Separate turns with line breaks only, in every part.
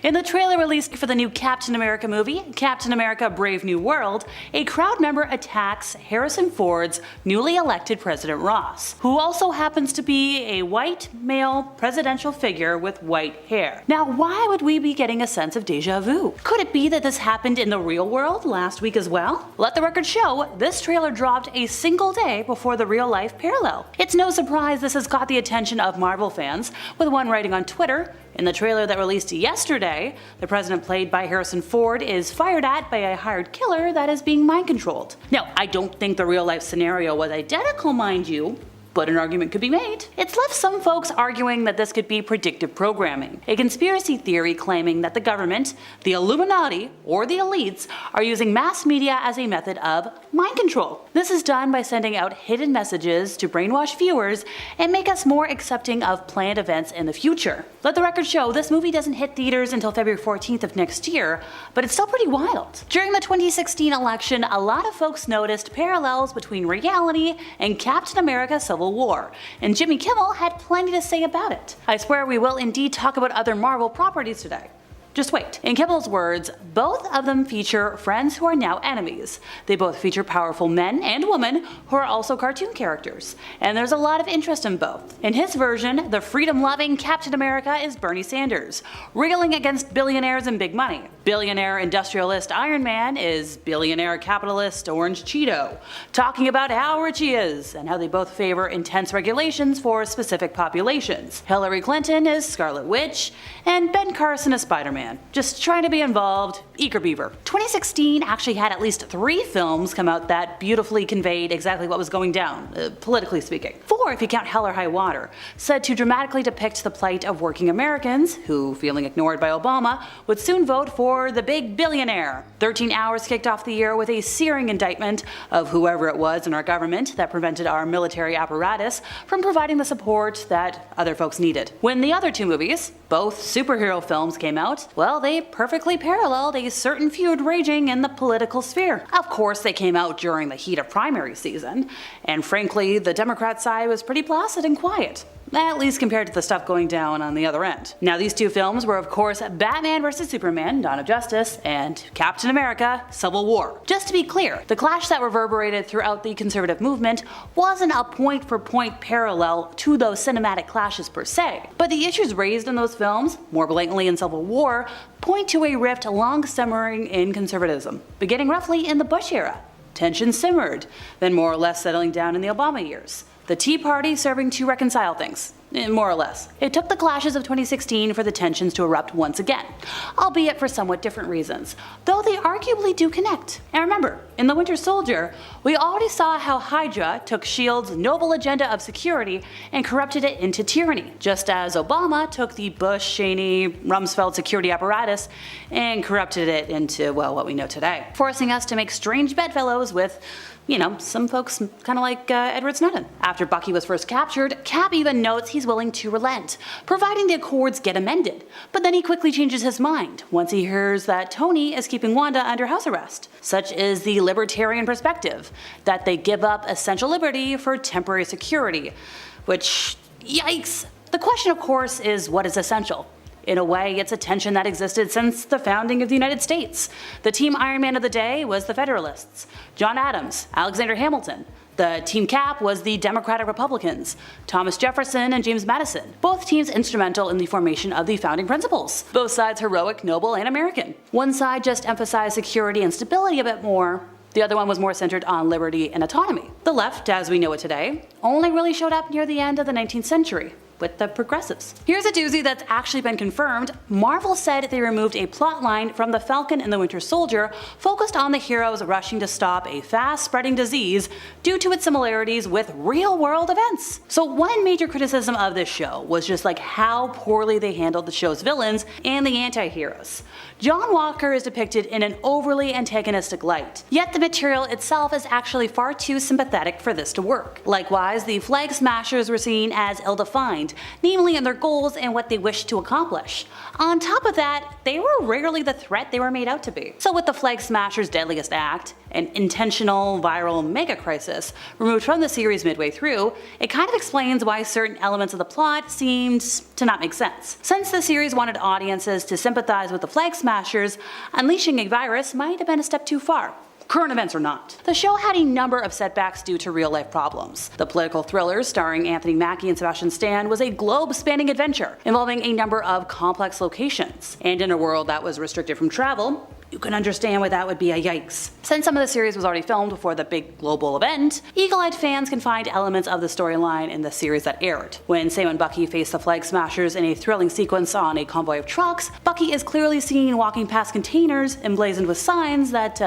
In the trailer released for the new Captain America movie, Captain America Brave New World, a crowd member attacks Harrison Ford's newly elected President Ross, who also happens to be a white male presidential figure with white hair. Now, why would we be getting a sense of deja vu? Could it be that this happened in the real world last week as well? Let the record show, this trailer dropped a single day before the real-life parallel. It's no surprise this has caught the attention of Marvel fans, with one writing on Twitter, "In the trailer that released yesterday, the president played by Harrison Ford is fired at by a hired killer that is being mind-controlled." Now, I don't think the real-life scenario was identical, mind you, but an argument could be made. It's left some folks arguing that this could be predictive programming, a conspiracy theory claiming that the government, the Illuminati, or the elites are using mass media as a method of mind control. This is done by sending out hidden messages to brainwash viewers and make us more accepting of planned events in the future. Let the record show, this movie doesn't hit theaters until February 14th of next year, but it's still pretty wild. During the 2016 election, a lot of folks noticed parallels between reality and Captain America Civil War, and Jimmy Kimmel had plenty to say about it. I swear we will indeed talk about other Marvel properties today. Just wait. In Kimmel's words, both of them feature friends who are now enemies. They both feature powerful men and women who are also cartoon characters, and there's a lot of interest in both. In his version, the freedom-loving Captain America is Bernie Sanders, railing against billionaires and big money. Billionaire industrialist Iron Man is billionaire capitalist Orange Cheeto, talking about how rich he is and how they both favor intense regulations for specific populations. Hillary Clinton is Scarlet Witch, and Ben Carson is Spider-Man. Just trying to be involved, eager beaver. 2016 actually had at least 3 films come out that beautifully conveyed exactly what was going down, politically speaking. 4 if you count Hell or High Water, said to dramatically depict the plight of working Americans who, feeling ignored by Obama, would soon vote for the big billionaire. 13 Hours kicked off the year with a searing indictment of whoever it was in our government that prevented our military apparatus from providing the support that other folks needed. When the other 2 movies, both superhero films, came out, well, they perfectly paralleled a certain feud raging in the political sphere. Of course, they came out during the heat of primary season, and frankly, the Democrat side was pretty placid and quiet. At least compared to the stuff going down on the other end. Now, these 2 films were of course Batman vs Superman, Dawn of Justice, and Captain America, Civil War. Just to be clear, the clash that reverberated throughout the conservative movement wasn't a point-for-point parallel to those cinematic clashes per se, but the issues raised in those films, more blatantly in Civil War, point to a rift long simmering in conservatism, beginning roughly in the Bush era. Tension simmered, then more or less settling down in the Obama years. The Tea Party serving to reconcile things, more or less. It took the clashes of 2016 for the tensions to erupt once again, albeit for somewhat different reasons, though they arguably do connect. And remember, in The Winter Soldier, we already saw how Hydra took S.H.I.E.L.'s noble agenda of security and corrupted it into tyranny, just as Obama took the Bush, Cheney, Rumsfeld security apparatus and corrupted it into, well, what we know today, forcing us to make strange bedfellows with, you know, some folks kind of like Edward Snowden. After Bucky was first captured, Cap even notes he's willing to relent, providing the Accords get amended. But then he quickly changes his mind once he hears that Tony is keeping Wanda under house arrest. Such is the libertarian perspective, that they give up essential liberty for temporary security. Which, yikes! The question, of course, is what is essential? In a way, it's a tension that existed since the founding of the United States. The Team Iron Man of the day was the Federalists, John Adams, Alexander Hamilton. The Team Cap was the Democratic Republicans, Thomas Jefferson and James Madison, both teams instrumental in the formation of the founding principles. Both sides heroic, noble, and American. One side just emphasized security and stability a bit more. The other one was more centered on liberty and autonomy. The left, as we know it today, only really showed up near the end of the 19th century, with the progressives. Here's a doozy that's actually been confirmed. Marvel said they removed a plotline from The Falcon and the Winter Soldier focused on the heroes rushing to stop a fast-spreading disease due to its similarities with real-world events. So one major criticism of this show was just like how poorly they handled the show's villains and the anti-heroes. John Walker is depicted in an overly antagonistic light, yet the material itself is actually far too sympathetic for this to work. Likewise, the Flag Smashers were seen as ill-defined mind, namely in their goals and what they wish to accomplish. On top of that, they were rarely the threat they were made out to be. So with the Flag Smasher's deadliest act, an intentional viral mega crisis, removed from the series midway through, it kind of explains why certain elements of the plot seemed to not make sense. Since the series wanted audiences to sympathize with the Flag Smashers, unleashing a virus might have been a step too far. Current events or not. The show had a number of setbacks due to real-life problems. The political thriller starring Anthony Mackie and Sebastian Stan was a globe-spanning adventure involving a number of complex locations. And in a world that was restricted from travel, you can understand why that would be a yikes. Since some of the series was already filmed before the big global event, eagle-eyed fans can find elements of the storyline in the series that aired. When Sam and Bucky face the Flag Smashers in a thrilling sequence on a convoy of trucks, Bucky is clearly seen walking past containers emblazoned with signs that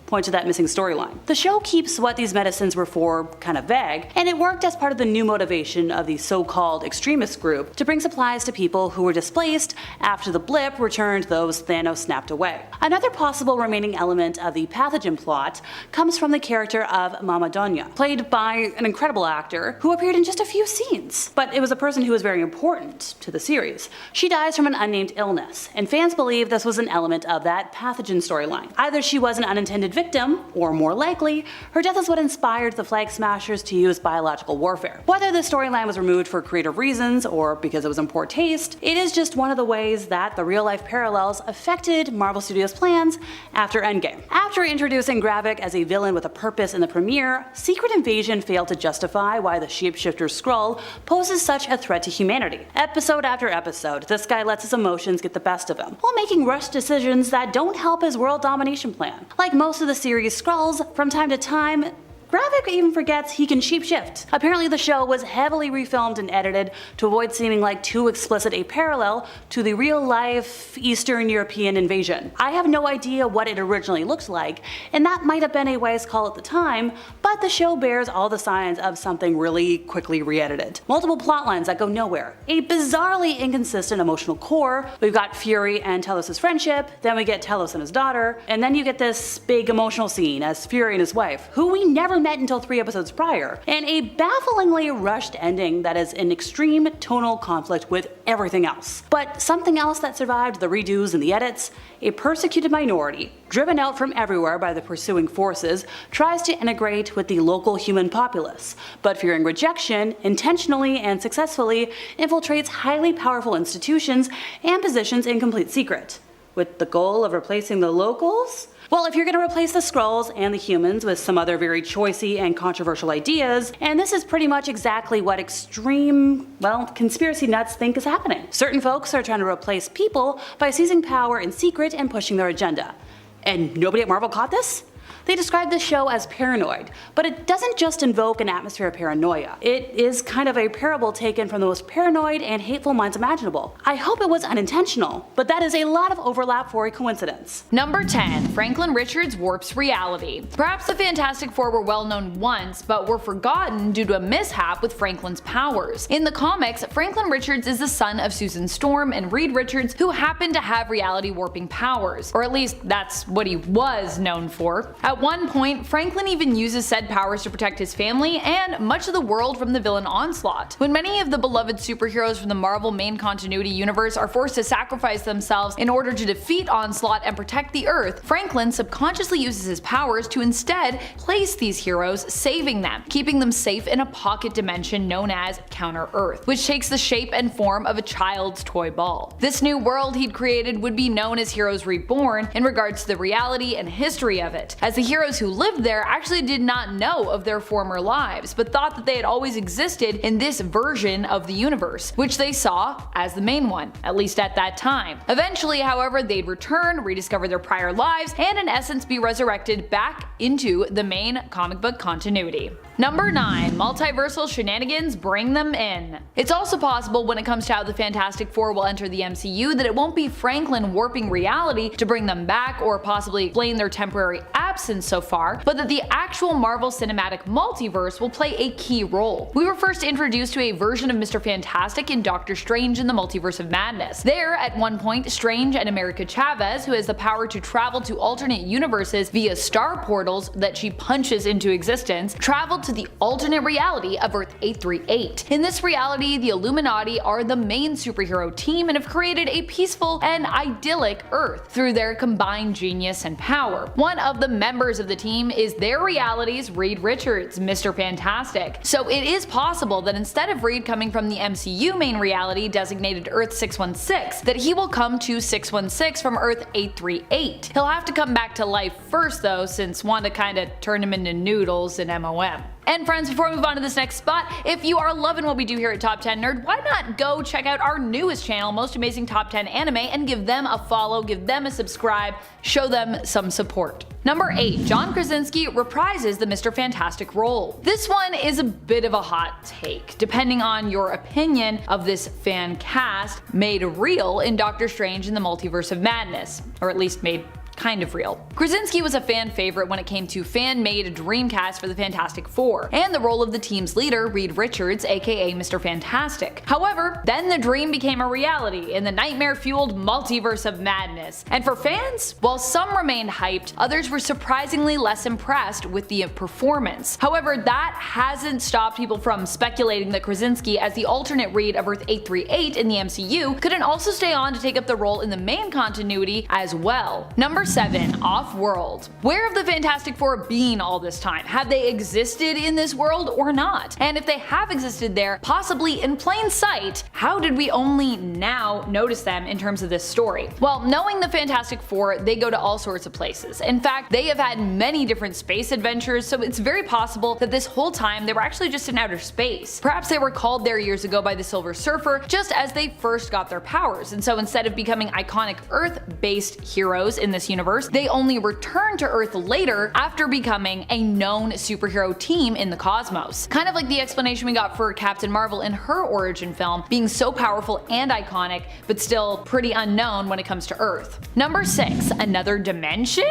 point to that missing storyline. The show keeps what these medicines were for kind of vague, and it worked as part of the new motivation of the so-called extremist group to bring supplies to people who were displaced after the blip returned those Thanos snapped away. Another possible remaining element of the pathogen plot comes from the character of Mama Donya, played by an incredible actor who appeared in just a few scenes, but it was a person who was very important to the series. She dies from an unnamed illness, and fans believe this was an element of that pathogen storyline. Either she was an unintended victim, or more likely, her death is what inspired the Flag Smashers to use biological warfare. Whether the storyline was removed for creative reasons or because it was in poor taste, it is just one of the ways that the real-life parallels affected Marvel Studios' plans after Endgame. After introducing Gravik as a villain with a purpose in the premiere, Secret Invasion failed to justify why the shapeshifter Skrull poses such a threat to humanity. Episode after episode, this guy lets his emotions get the best of him, while making rushed decisions that don't help his world domination plan. Like most of the series Skrulls, from time to time, Gravik even forgets he can shapeshift. Apparently the show was heavily refilmed and edited to avoid seeming like too explicit a parallel to the real-life Eastern European invasion. I have no idea what it originally looked like, and that might have been a wise call at the time, but the show bears all the signs of something really quickly re-edited. Multiple plotlines that go nowhere, a bizarrely inconsistent emotional core. We've got Fury and Talos' friendship, then we get Talos and his daughter, and then you get this big emotional scene as Fury and his wife, who we never met until 3 episodes prior, and a bafflingly rushed ending that is in extreme tonal conflict with everything else. But something else that survived the redos and the edits, a persecuted minority, driven out from everywhere by the pursuing forces, tries to integrate with the local human populace, but fearing rejection, intentionally and successfully infiltrates highly powerful institutions and positions in complete secret, with the goal of replacing the locals? Well, if you're going to replace the Skrulls and the humans with some other very choicy and controversial ideas, and this is pretty much exactly what extreme, well, conspiracy nuts think is happening. Certain folks are trying to replace people by seizing power in secret and pushing their agenda. And nobody at Marvel caught this? They describe this show as paranoid, but it doesn't just invoke an atmosphere of paranoia. It is kind of a parable taken from the most paranoid and hateful minds imaginable. I hope it was unintentional, but that is a lot of overlap for a coincidence.
Number 10. Franklin Richards warps reality. Perhaps the Fantastic Four were well known once, but were forgotten due to a mishap with Franklin's powers. In the comics, Franklin Richards is the son of Susan Storm and Reed Richards, who happen to have reality warping powers, or at least that's what he was known for. At one point, Franklin even uses said powers to protect his family and much of the world from the villain Onslaught. When many of the beloved superheroes from the Marvel main continuity universe are forced to sacrifice themselves in order to defeat Onslaught and protect the Earth, Franklin subconsciously uses his powers to instead place these heroes, saving them, keeping them safe in a pocket dimension known as Counter-Earth, which takes the shape and form of a child's toy ball. This new world he'd created would be known as Heroes Reborn in regards to the reality and history of it, as the heroes who lived there actually did not know of their former lives, but thought that they had always existed in this version of the universe, which they saw as the main one, at least at that time. Eventually, however, they'd return, rediscover their prior lives, and in essence be resurrected back into the main comic book continuity. Number 9. Multiversal Shenanigans, bring them in. It's also possible when it comes to how the Fantastic Four will enter the MCU that it won't be Franklin warping reality to bring them back or possibly explain their temporary absence so far, but that the actual Marvel Cinematic Multiverse will play a key role. We were first introduced to a version of Mr. Fantastic in Doctor Strange in the Multiverse of Madness. There, at one point, Strange and America Chavez, who has the power to travel to alternate universes via star portals that she punches into existence, traveled to to the alternate reality of Earth 838. In this reality, the Illuminati are the main superhero team and have created a peaceful and idyllic Earth through their combined genius and power. One of the members of the team is their reality's Reed Richards, Mr. Fantastic. So it is possible that instead of Reed coming from the MCU main reality designated Earth 616, that he will come to 616 from Earth 838. He'll have to come back to life first though, since Wanda kinda turned him into noodles in MOM. And friends, before we move on to this next spot, if you are loving what we do here at Top 10 Nerd, why not go check out our newest channel, Most Amazing Top 10 Anime, and give them a follow, give them a subscribe, show them some support. Number 8. John Krasinski reprises the Mr. Fantastic role. This one is a bit of a hot take, depending on your opinion of this fan cast made real in Doctor Strange in the Multiverse of Madness, or at least made kind of real. Krasinski was a fan favorite when it came to fan-made dream cast for the Fantastic Four, and the role of the team's leader, Reed Richards, aka Mr. Fantastic. However, then the dream became a reality in the nightmare-fueled Multiverse of Madness. And for fans, while some remained hyped, others were surprisingly less impressed with the performance. However, that hasn't stopped people from speculating that Krasinski, as the alternate Reed of Earth 838 in the MCU, couldn't also stay on to take up the role in the main continuity as well. Number 7. Off-world. Where have the Fantastic Four been all this time? Have they existed in this world or not? And if they have existed there, possibly in plain sight, how did we only now notice them in terms of this story? Well, knowing the Fantastic Four, they go to all sorts of places. In fact, they have had many different space adventures, so it's very possible that this whole time they were actually just in outer space. Perhaps they were called there years ago by the Silver Surfer just as they first got their powers, and so instead of becoming iconic Earth-based heroes in this universe, they only return to Earth later after becoming a known superhero team in the cosmos. Kind of like the explanation we got for Captain Marvel in her origin film, being so powerful and iconic, but still pretty unknown when it comes to Earth. Number 6. Another dimension?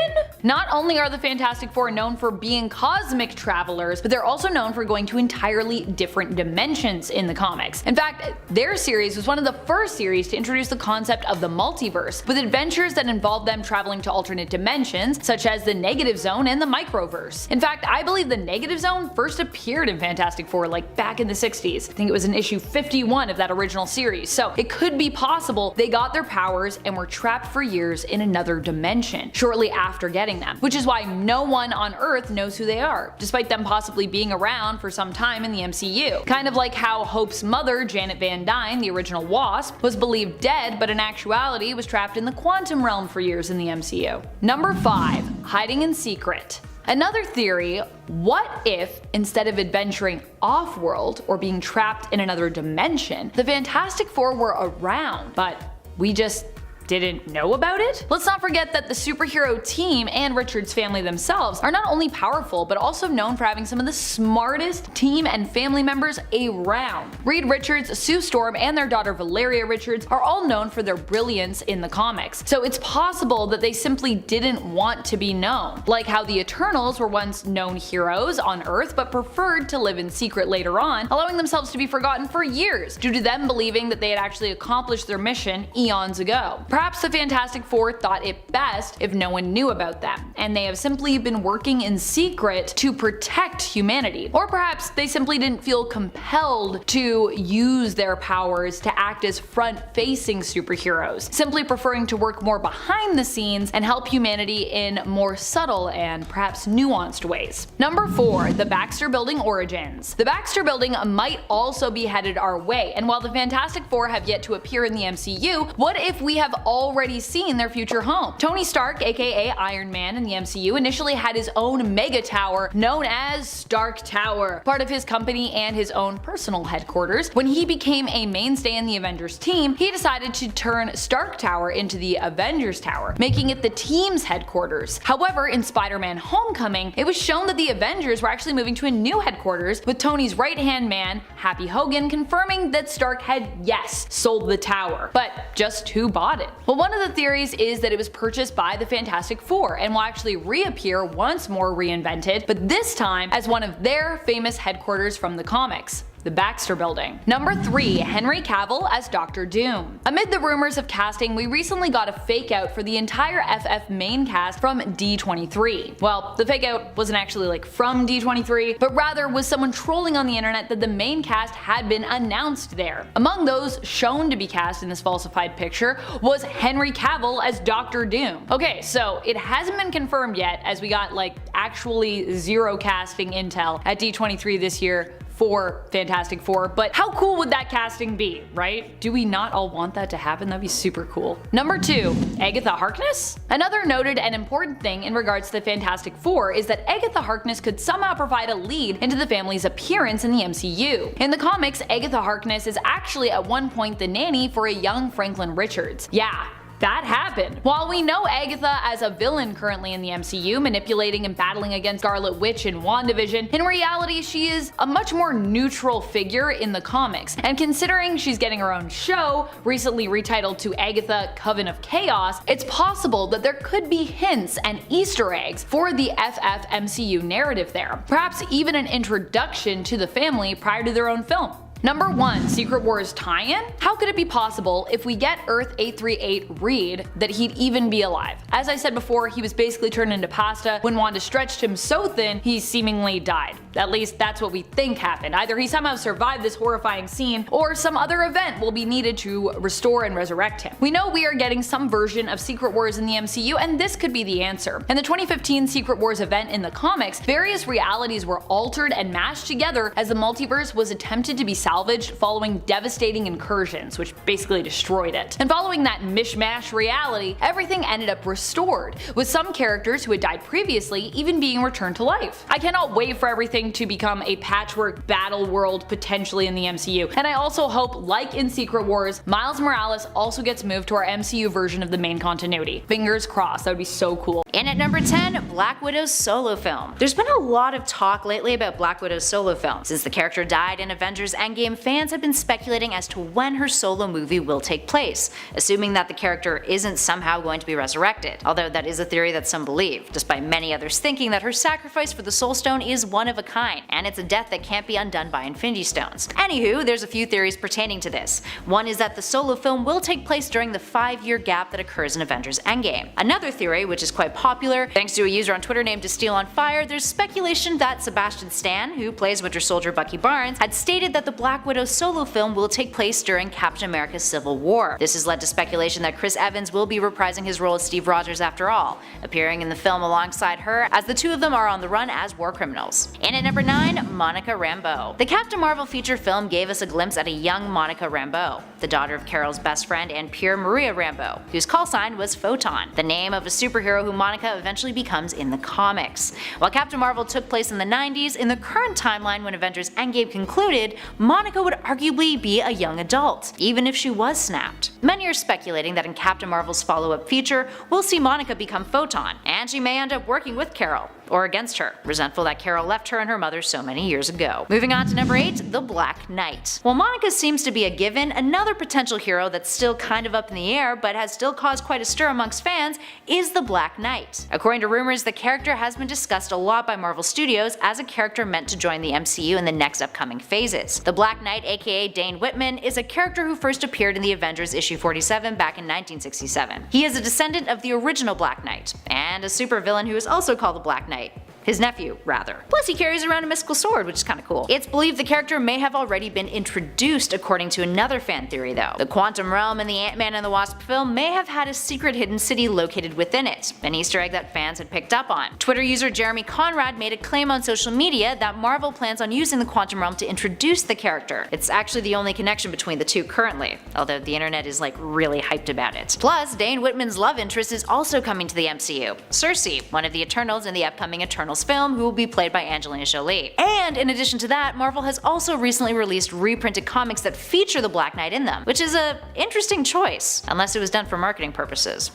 Not only are the Fantastic Four known for being cosmic travelers, but they're also known for going to entirely different dimensions in the comics. In fact, their series was one of the first series to introduce the concept of the multiverse, with adventures that involved them traveling to alternate dimensions, such as the Negative Zone and the Microverse. In fact, I believe the Negative Zone first appeared in Fantastic Four like back in the 60s. I think it was in issue 51 of that original series, so it could be possible they got their powers and were trapped for years in another dimension, shortly after getting them, which is why no one on Earth knows who they are, despite them possibly being around for some time in the MCU. Kind of like how Hope's mother, Janet Van Dyne, the original Wasp, was believed dead, but in actuality was trapped in the quantum realm for years in the MCU. Number 5. Hiding in secret. Another theory: what if, instead of adventuring off-world or being trapped in another dimension, the Fantastic Four were around, but we just didn't know about it? Let's not forget that the superhero team and Richards' family themselves are not only powerful, but also known for having some of the smartest team and family members around. Reed Richards, Sue Storm, and their daughter Valeria Richards are all known for their brilliance in the comics, so it's possible that they simply didn't want to be known. Like how the Eternals were once known heroes on Earth, but preferred to live in secret later on, allowing themselves to be forgotten for years, due to them believing that they had actually accomplished their mission eons ago. Perhaps the Fantastic Four thought it best if no one knew about them, and they have simply been working in secret to protect humanity. Or perhaps they simply didn't feel compelled to use their powers to act as front-facing superheroes, simply preferring to work more behind the scenes and help humanity in more subtle and perhaps nuanced ways. Number 4. The Baxter Building origins. The Baxter Building might also be headed our way, and while the Fantastic Four have yet to appear in the MCU, what if we have already seen their future home? Tony Stark, aka Iron Man in the MCU, initially had his own mega tower known as Stark Tower, part of his company and his own personal headquarters. When he became a mainstay in the Avengers team, he decided to turn Stark Tower into the Avengers Tower, making it the team's headquarters. However, in Spider-Man Homecoming, it was shown that the Avengers were actually moving to a new headquarters, with Tony's right-hand man, Happy Hogan, confirming that Stark had, yes, sold the tower. But just who bought it? Well, one of the theories is that it was purchased by the Fantastic Four and will actually reappear once more reinvented, but this time as one of their famous headquarters from the comics. the Baxter Building. Number 3. Henry Cavill as Dr. Doom. Amid the rumors of casting, we recently got a fake out for the entire FF main cast from D23. Well, the fake out wasn't actually from D23, but rather was someone trolling on the internet that the main cast had been announced there. Among those shown to be cast in this falsified picture was Henry Cavill as Dr. Doom. Okay, so it hasn't been confirmed yet, as we got actually zero casting intel at D23 this year for Fantastic Four, but how cool would that casting be, right? Do we not all want that to happen? That'd be super cool. Number 2. Agatha Harkness? Another noted and important thing in regards to the Fantastic Four is that Agatha Harkness could somehow provide a lead into the family's appearance in the MCU. In the comics, Agatha Harkness is actually at one point the nanny for a young Franklin Richards. Yeah, that happened. While we know Agatha as a villain currently in the MCU, manipulating and battling against Scarlet Witch in WandaVision, in reality she is a much more neutral figure in the comics. And considering she's getting her own show, recently retitled to Agatha Coven of Chaos, it's possible that there could be hints and Easter eggs for the FF MCU narrative there. Perhaps even an introduction to the family prior to their own film. Number 1. Secret Wars tie-in? How could it be possible if we get Earth 838 Reed that he'd even be alive? As I said before, he was basically turned into pasta when Wanda stretched him so thin he seemingly died. At least that's what we think happened. Either he somehow survived this horrifying scene, or some other event will be needed to restore and resurrect him. We know we are getting some version of Secret Wars in the MCU, and this could be the answer. In the 2015 Secret Wars event in the comics, various realities were altered and mashed together as the multiverse was attempted to be salvaged following devastating incursions, which basically destroyed it. And following that mishmash reality, everything ended up restored, with some characters who had died previously even being returned to life. I cannot wait for everything to become a patchwork battle world potentially in the MCU, and I also hope, like in Secret Wars, Miles Morales also gets moved to our MCU version of the main continuity. Fingers crossed, that would be so cool.
And at number 10, Black Widow's solo film. There's been a lot of talk lately about Black Widow's solo film. Since the character died in Avengers Endgame, fans have been speculating as to when her solo movie will take place, assuming that the character isn't somehow going to be resurrected, although that is a theory that some believe, despite many others thinking that her sacrifice for the Soul Stone is one of a kind, and it's a death that can't be undone by Infinity Stones. Anywho, there's a few theories pertaining to this. One is that the solo film will take place during the 5-year gap that occurs in Avengers Endgame. Another theory, which is quite popular, thanks to a user on Twitter named DistilleOnFire, there's speculation that Sebastian Stan, who plays Winter Soldier Bucky Barnes, had stated that the Black Widow solo film will take place during Captain America's Civil War. This has led to speculation that Chris Evans will be reprising his role as Steve Rogers after all, appearing in the film alongside her, as the two of them are on the run as war criminals. And at number 9, Monica Rambeau. The Captain Marvel feature film gave us a glimpse at a young Monica Rambeau, the daughter of Carol's best friend and peer Maria Rambeau, whose call sign was Photon, the name of a superhero who Monica eventually becomes in the comics. While Captain Marvel took place in the 90s, in the current timeline when Avengers Endgame concluded, Monica would arguably be a young adult, even if she was snapped. Many are speculating that in Captain Marvel's follow-up feature, we'll see Monica become Photon, and she may end up working with Carol, or against her, resentful that Carol left her and her mother so many years ago. Moving on to number 8, The Black Knight. While Monica seems to be a given, another potential hero that's still kind of up in the air but has still caused quite a stir amongst fans is the Black Knight. According to rumors, the character has been discussed a lot by Marvel Studios as a character meant to join the MCU in the next upcoming phases. The Black Knight, aka Dane Whitman, is a character who first appeared in the Avengers issue 47 back in 1967. He is a descendant of the original Black Knight, and a supervillain who is also called the Black Knight. His nephew, rather. Plus he carries around a mystical sword, which is kinda cool. It's believed the character may have already been introduced according to another fan theory though. The Quantum Realm in the Ant-Man and the Wasp film may have had a secret hidden city located within it, an Easter egg that fans had picked up on. Twitter user Jeremy Conrad made a claim on social media that Marvel plans on using the Quantum Realm to introduce the character. It's actually the only connection between the two currently, although the internet is really hyped about it. Plus, Dane Whitman's love interest is also coming to the MCU. Cersei, one of the Eternals in the upcoming Eternals film, who will be played by Angelina Jolie. And in addition to that, Marvel has also recently released reprinted comics that feature the Black Knight in them, which is an interesting choice, unless it was done for marketing purposes.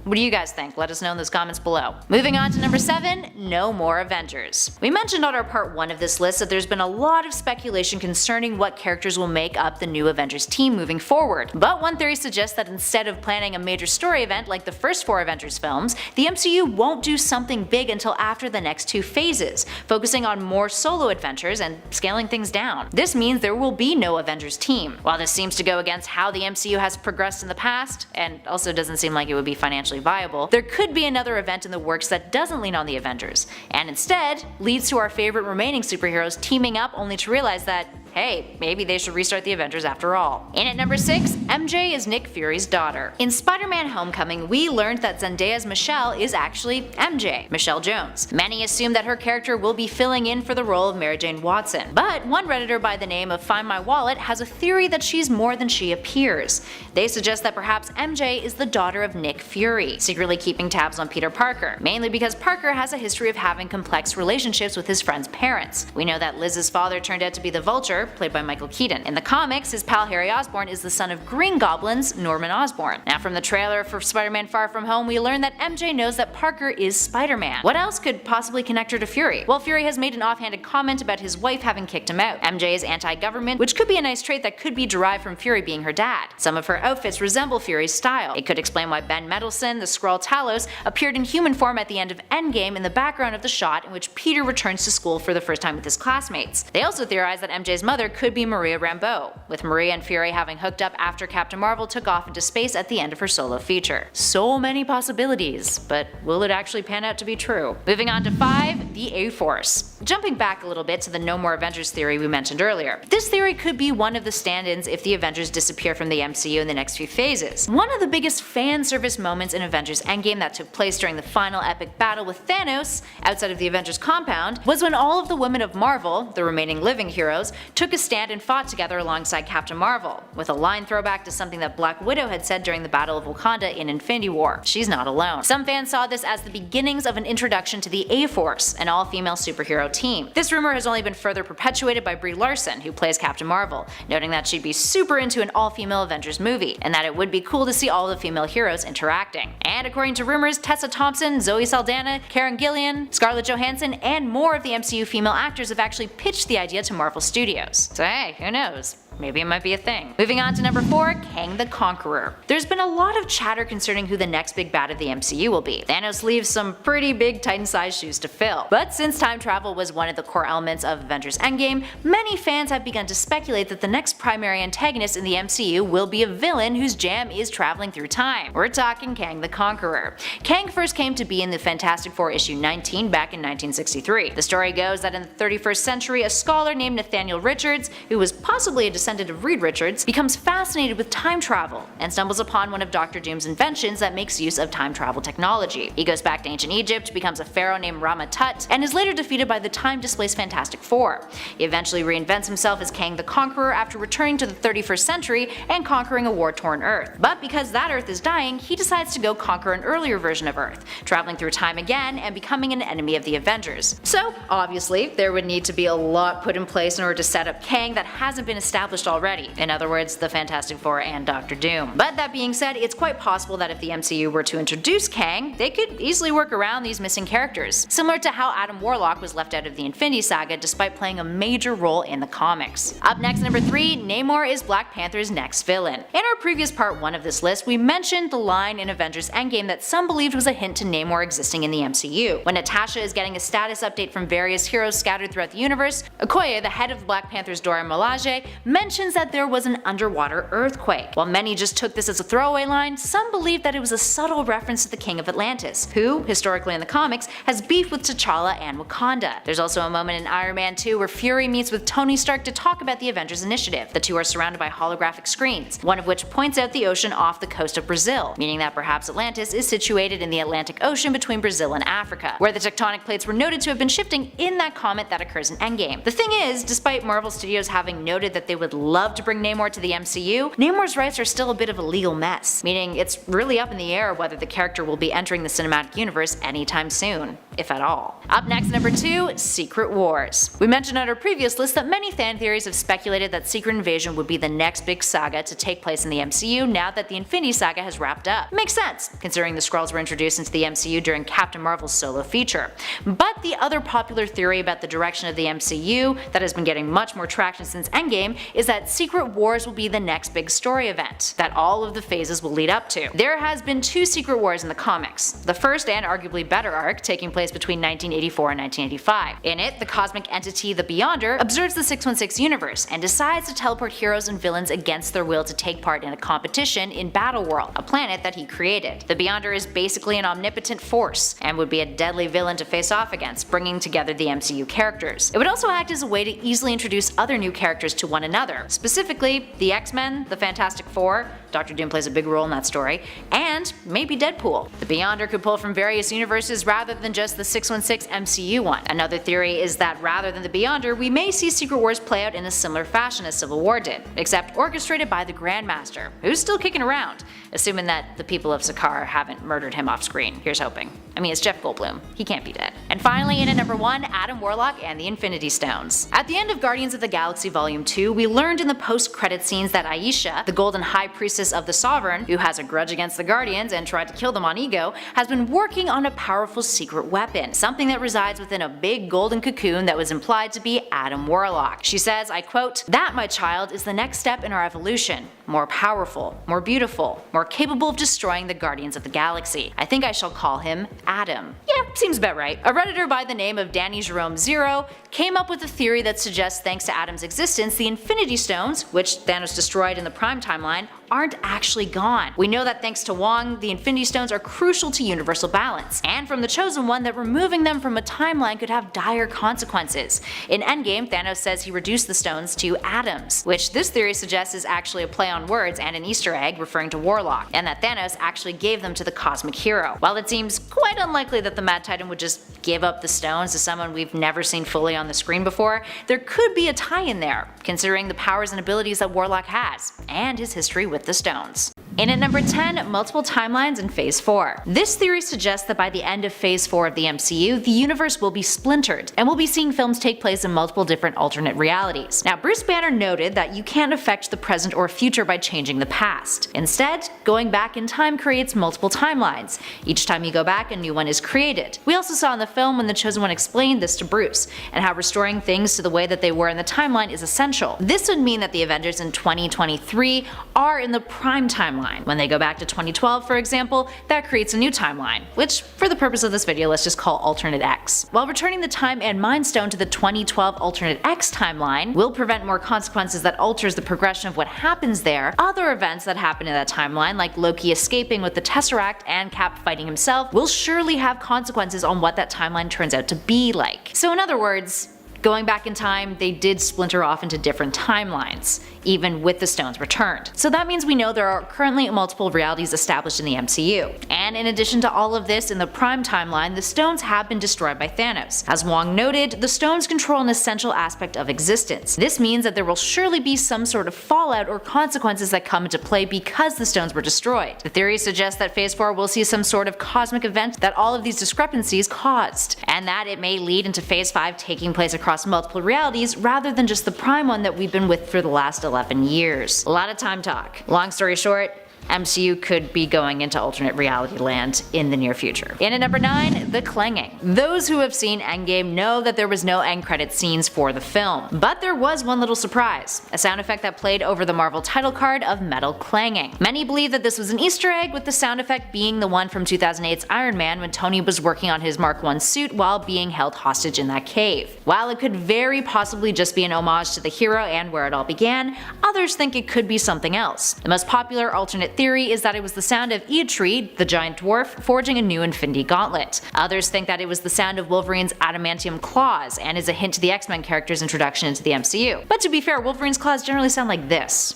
What do you guys think? Let us know in those comments below. Moving on to number 7, no more Avengers. We mentioned on our part 1 of this list that there's been a lot of speculation concerning what characters will make up the new Avengers team moving forward. But one theory suggests that instead of planning a major story event like the first 4 Avengers films, the MCU won't do something big until after the next 2 phases, focusing on more solo adventures and scaling things down. This means there will be no Avengers team. While this seems to go against how the MCU has progressed in the past, and also doesn't seem like it would be financially viable, there could be another event in the works that doesn't lean on the Avengers, and instead leads to our favorite remaining superheroes teaming up only to realize that, hey, maybe they should restart the Avengers after all. In at number 6, MJ is Nick Fury's daughter. In Spider-Man Homecoming, we learned that Zendaya's Michelle is actually MJ, Michelle Jones. Many assume that her character will be filling in for the role of Mary Jane Watson, but one redditor by the name of Find My Wallet has a theory that she's more than she appears. They suggest that perhaps MJ is the daughter of Nick Fury, secretly keeping tabs on Peter Parker, mainly because Parker has a history of having complex relationships with his friend's parents. We know that Liz's father turned out to be the Vulture, played by Michael Keaton. In the comics, his pal Harry Osborn is the son of Green Goblin's Norman Osborn. Now from the trailer for Spider-Man Far From Home, we learn that MJ knows that Parker is Spider-Man. What else could possibly connect her to Fury? Well, Fury has made an offhanded comment about his wife having kicked him out. MJ is anti-government, which could be a nice trait that could be derived from Fury being her dad. Some of her outfits resemble Fury's style. It could explain why Ben Mendelsohn, the Skrull Talos, appeared in human form at the end of Endgame in the background of the shot in which Peter returns to school for the first time with his classmates. They also theorize that MJ's mother could be Maria Rambeau, with Maria and Fury having hooked up after Captain Marvel took off into space at the end of her solo feature. So many possibilities, but will it actually pan out to be true? Moving on to 5, the A-Force. Jumping back a little bit to the no more Avengers theory we mentioned earlier. This theory could be one of the stand-ins if the Avengers disappear from the MCU in the next few phases. One of the biggest fan service moments in Avengers Endgame that took place during the final epic battle with Thanos, outside of the Avengers compound, was when all of the women of Marvel, the remaining living heroes, took a stand and fought together alongside Captain Marvel, with a line throwback to something that Black Widow had said during the Battle of Wakanda in Infinity War: "She's not alone." Some fans saw this as the beginnings of an introduction to the A-Force, an all-female superhero team. This rumor has only been further perpetuated by Brie Larson, who plays Captain Marvel, noting that she'd be super into an all-female Avengers movie, and that it would be cool to see all the female heroes interacting. And according to rumors, Tessa Thompson, Zoe Saldana, Karen Gillan, Scarlett Johansson, and more of the MCU female actors have actually pitched the idea to Marvel Studios. So hey, who knows? Maybe it might be a thing. Moving on to number 4, Kang the Conqueror. There's been a lot of chatter concerning who the next big bad of the MCU will be. Thanos leaves some pretty big Titan-sized shoes to fill. But since time travel was one of the core elements of Avengers Endgame, many fans have begun to speculate that the next primary antagonist in the MCU will be a villain whose jam is traveling through time. We're talking Kang the Conqueror. Kang first came to be in the Fantastic Four issue 19 back in 1963. The story goes that in the 31st century, a scholar named Nathaniel Richards, who was possibly a descendant of Reed Richards, becomes fascinated with time travel and stumbles upon one of Dr. Doom's inventions that makes use of time travel technology. He goes back to ancient Egypt, becomes a pharaoh named Rama-Tut, and is later defeated by the time-displaced Fantastic Four. He eventually reinvents himself as Kang the Conqueror after returning to the 31st century and conquering a war-torn Earth. But because that Earth is dying, he decides to go conquer an earlier version of Earth, traveling through time again and becoming an enemy of the Avengers. So obviously, there would need to be a lot put in place in order to set up Kang that hasn't been established already. In other words, the Fantastic Four and Dr. Doom. But that being said, it's quite possible that if the MCU were to introduce Kang, they could easily work around these missing characters, similar to how Adam Warlock was left out of the Infinity Saga despite playing a major role in the comics. Up next, number 3, Namor is Black Panther's next villain. In our previous part 1 of this list, we mentioned the line in Avengers Endgame that some believed was a hint to Namor existing in the MCU. When Natasha is getting a status update from various heroes scattered throughout the universe, Okoye, the head of Black Panther's Dora Milaje, mentions that there was an underwater earthquake. While many just took this as a throwaway line, some believe that it was a subtle reference to the King of Atlantis, who, historically in the comics, has beef with T'Challa and Wakanda. There's also a moment in Iron Man 2 where Fury meets with Tony Stark to talk about the Avengers Initiative. The two are surrounded by holographic screens, one of which points out the ocean off the coast of Brazil, meaning that perhaps Atlantis is situated in the Atlantic Ocean between Brazil and Africa, where the tectonic plates were noted to have been shifting in that comet that occurs in Endgame. The thing is, despite Marvel Studios having noted that they would would love to bring Namor to the MCU, Namor's rights are still a bit of a legal mess, meaning it's really up in the air whether the character will be entering the cinematic universe anytime soon, if at all. Up next, number 2, Secret Wars. We mentioned on our previous list that many fan theories have speculated that Secret Invasion would be the next big saga to take place in the MCU now that the Infinity Saga has wrapped up. Makes sense, considering the Skrulls were introduced into the MCU during Captain Marvel's solo feature. But the other popular theory about the direction of the MCU that has been getting much more traction since Endgame is that Secret Wars will be the next big story event that all of the phases will lead up to. There has been 2 Secret Wars in the comics, the first and arguably better arc taking place between 1984 and 1985. In it, the cosmic entity the Beyonder observes the 616 universe and decides to teleport heroes and villains against their will to take part in a competition in Battleworld, a planet that he created. The Beyonder is basically an omnipotent force and would be a deadly villain to face off against, bringing together the MCU characters. It would also act as a way to easily introduce other new characters to one another, specifically the X-Men, the Fantastic Four, Doctor Doom plays a big role in that story, and maybe Deadpool. The Beyonder could pull from various universes rather than just the 616 MCU one. Another theory is that rather than the Beyonder, we may see Secret Wars play out in a similar fashion as Civil War did, except orchestrated by the Grandmaster, who's still kicking around, assuming that the people of Sakaar haven't murdered him off screen. Here's hoping. I mean, it's Jeff Goldblum. He can't be dead. And finally, in at number 1, Adam Warlock and the Infinity Stones. At the end of Guardians of the Galaxy Volume 2, we learned in the post-credit scenes that Aisha, the Golden High Priestess of the Sovereign, who has a grudge against the Guardians and tried to kill them on Ego, has been working on a powerful secret weapon, something that resides within a big golden cocoon that was implied to be Adam Warlock. She says, I quote, "That, my child, is the next step in our evolution. More powerful, more beautiful, more capable of destroying the Guardians of the Galaxy. I think I shall call him Adam." Yeah, seems about right. A redditor by the name of Danny Jerome Zero came up with a theory that suggests thanks to Adam's existence, the Infinity Stones, which Thanos destroyed in the Prime timeline, aren't actually gone. We know that thanks to Wong, the Infinity Stones are crucial to universal balance, and from the Chosen One that removing them from a timeline could have dire consequences. In Endgame, Thanos says he reduced the stones to atoms, which this theory suggests is actually a play on words and an Easter egg referring to Warlock, and that Thanos actually gave them to the cosmic hero. While it seems quite unlikely that the Mad Titan would just give up the stones to someone we've never seen fully on the screen before, there could be a tie-in there, considering the powers and abilities that Warlock has, and his history with the stones. In at number 10, multiple timelines in Phase 4. This theory suggests that by the end of Phase 4 of the MCU, the universe will be splintered, and we'll be seeing films take place in multiple different alternate realities. Now, Bruce Banner noted that you can't affect the present or future by changing the past. Instead, going back in time creates multiple timelines. Each time you go back, a new one is created. We also saw in the film when the Chosen One explained this to Bruce, and how restoring things to the way that they were in the timeline is essential. This would mean that the Avengers in 2023 are in the Prime timeline. When they go back to 2012, for example, that creates a new timeline, which for the purpose of this video let's just call Alternate X. While returning the Time and Mind Stone to the 2012 Alternate X timeline will prevent more consequences that alters the progression of what happens there, other events that happen in that timeline, like Loki escaping with the Tesseract and Cap fighting himself, will surely have consequences on what that timeline turns out to be like. So in other words, going back in time, they did splinter off into different timelines, even with the stones returned. So that means we know there are currently multiple realities established in the MCU. And in addition to all of this, in the Prime timeline, the stones have been destroyed by Thanos. As Wong noted, the stones control an essential aspect of existence. This means that there will surely be some sort of fallout or consequences that come into play because the stones were destroyed. The theory suggests that Phase 4 will see some sort of cosmic event that all of these discrepancies caused, and that it may lead into Phase 5 taking place across multiple realities rather than just the Prime one that we've been with for the last 11 years. A lot of time talk. Long story short, MCU could be going into alternate reality land in the near future. In at number 9, the clanging. Those who have seen Endgame know that there was no end credit scenes for the film, but there was one little surprise, a sound effect that played over the Marvel title card of metal clanging. Many believe that this was an Easter egg, with the sound effect being the one from 2008's Iron Man when Tony was working on his Mark I suit while being held hostage in that cave. While it could very possibly just be an homage to the hero and where it all began, others think it could be something else. The most popular alternate theory is that it was the sound of Eitri, the giant dwarf, forging a new Infinity Gauntlet. Others think that it was the sound of Wolverine's adamantium claws and is a hint to the X-Men character's introduction into the MCU. But to be fair, Wolverine's claws generally sound like this.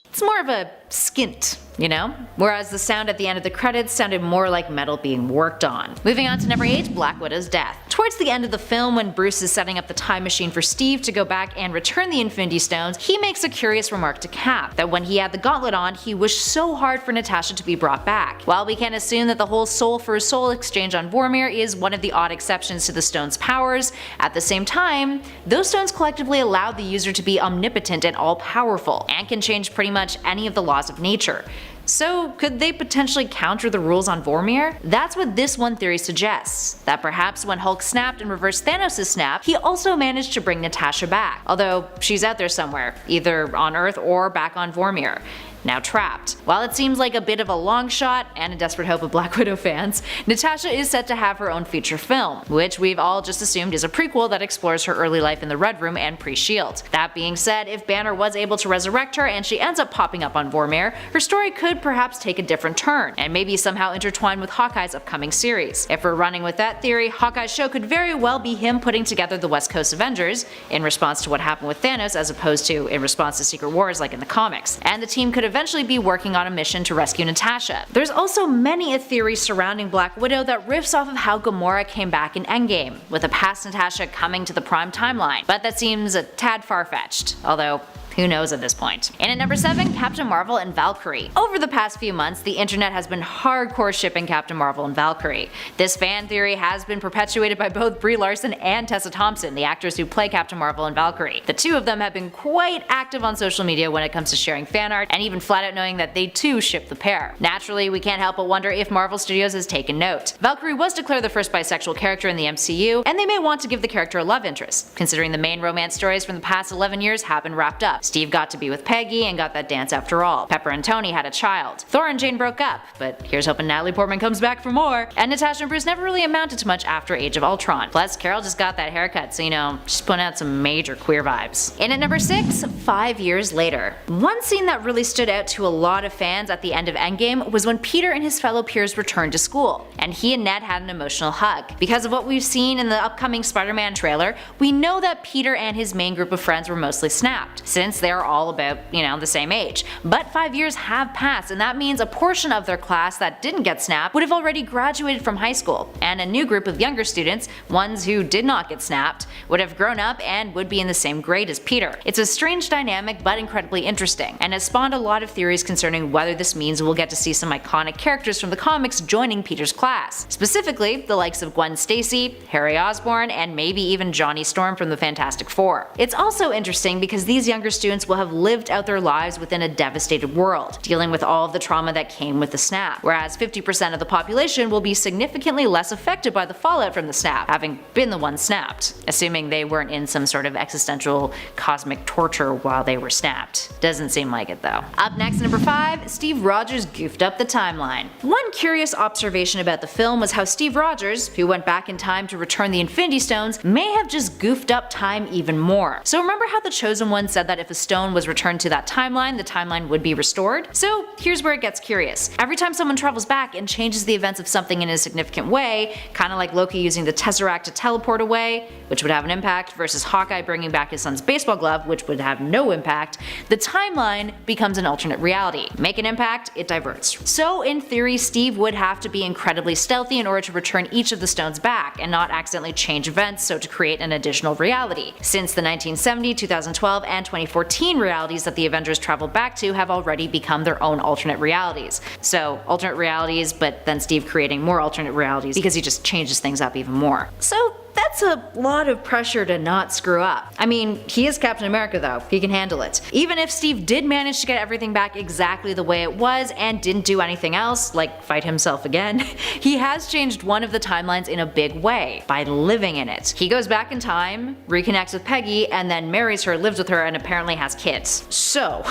It's more of a skint, you know? Whereas the sound at the end of the credits sounded more like metal being worked on. Moving on to number 8, Black Widow's death. Towards the end of the film, when Bruce is setting up the time machine for Steve to go back and return the Infinity Stones, he makes a curious remark to Cap, that when he had the gauntlet on, he wished so hard for Natasha to be brought back. While we can assume that the whole soul for soul exchange on Vormir is one of the odd exceptions to the stone's powers, at the same time, those stones collectively allow the user to be omnipotent and all-powerful, and can change pretty much any of the laws of nature. So could they potentially counter the rules on Vormir? That's what this one theory suggests, that perhaps when Hulk snapped and reversed Thanos' snap, he also managed to bring Natasha back, although she's out there somewhere, either on Earth or back on Vormir, now trapped. While it seems like a bit of a long shot, and a desperate hope of Black Widow fans, Natasha is set to have her own feature film, which we've all just assumed is a prequel that explores her early life in the Red Room and pre-SHIELD. That being said, if Banner was able to resurrect her and she ends up popping up on Vormir, her story could perhaps take a different turn, and maybe somehow intertwine with Hawkeye's upcoming series. If we're running with that theory, Hawkeye's show could very well be him putting together the West Coast Avengers, in response to what happened with Thanos as opposed to in response to Secret Wars like in the comics, and the team could eventually be working on a mission to rescue Natasha. There's also many a theory surrounding Black Widow that riffs off of how Gamora came back in Endgame, with a past Natasha coming to the Prime timeline, but that seems a tad far-fetched, although who knows at this point. And at number 7, Captain Marvel and Valkyrie. Over the past few months, the internet has been hardcore shipping Captain Marvel and Valkyrie. This fan theory has been perpetuated by both Brie Larson and Tessa Thompson, the actors who play Captain Marvel and Valkyrie. The two of them have been quite active on social media when it comes to sharing fan art, and even flat out knowing that they too ship the pair. Naturally, we can't help but wonder if Marvel Studios has taken note. Valkyrie was declared the first bisexual character in the MCU, and they may want to give the character a love interest, considering the main romance stories from the past 11 years have been wrapped up. Steve got to be with Peggy and got that dance after all. Pepper and Tony had a child. Thor and Jane broke up, but here's hoping Natalie Portman comes back for more. And Natasha and Bruce never really amounted to much after Age of Ultron. Plus, Carol just got that haircut, so you know, she's putting out some major queer vibes. And at number 6, 5 years later. One scene that really stood out to a lot of fans at the end of Endgame was when Peter and his fellow peers returned to school, and he and Ned had an emotional hug. Because of what we've seen in the upcoming Spider-Man trailer, we know that Peter and his main group of friends were mostly snapped, since they are all about, you know, the same age. But 5 years have passed, and that means a portion of their class that didn't get snapped would have already graduated from high school, and a new group of younger students, ones who did not get snapped, would have grown up and would be in the same grade as Peter. It's a strange dynamic but incredibly interesting, and has spawned a lot of theories concerning whether this means we'll get to see some iconic characters from the comics joining Peter's class. Specifically, the likes of Gwen Stacy, Harry Osborn, and maybe even Johnny Storm from the Fantastic Four. It's also interesting because these younger students will have lived out their lives within a devastated world, dealing with all of the trauma that came with the snap, whereas 50% of the population will be significantly less affected by the fallout from the snap, having been the ones snapped, assuming they weren't in some sort of existential cosmic torture while they were snapped. Doesn't seem like it though. Up next, number 5, Steve Rogers goofed up the timeline. One curious observation about the film was how Steve Rogers, who went back in time to return the Infinity Stones, may have just goofed up time even more. So remember how the Chosen One said that if a stone was returned to that timeline, the timeline would be restored? So here's where it gets curious. Every time someone travels back and changes the events of something in a significant way, kinda like Loki using the Tesseract to teleport away, which would have an impact, versus Hawkeye bringing back his son's baseball glove, which would have no impact, the timeline becomes an alternate reality. Make an impact, it diverts. So in theory, Steve would have to be incredibly stealthy in order to return each of the stones back, and not accidentally change events so to create an additional reality, since the 1970, 2012, and 2014 realities that the Avengers traveled back to have already become their own alternate realities. So alternate realities, but then Steve creating more alternate realities because he just changes things up even more. So that's a lot of pressure to not screw up. I mean, he is Captain America though, he can handle it. Even if Steve did manage to get everything back exactly the way it was and didn't do anything else, like fight himself again, he has changed one of the timelines in a big way, by living in it. He goes back in time, reconnects with Peggy, and then marries her, lives with her, and apparently has kids. So,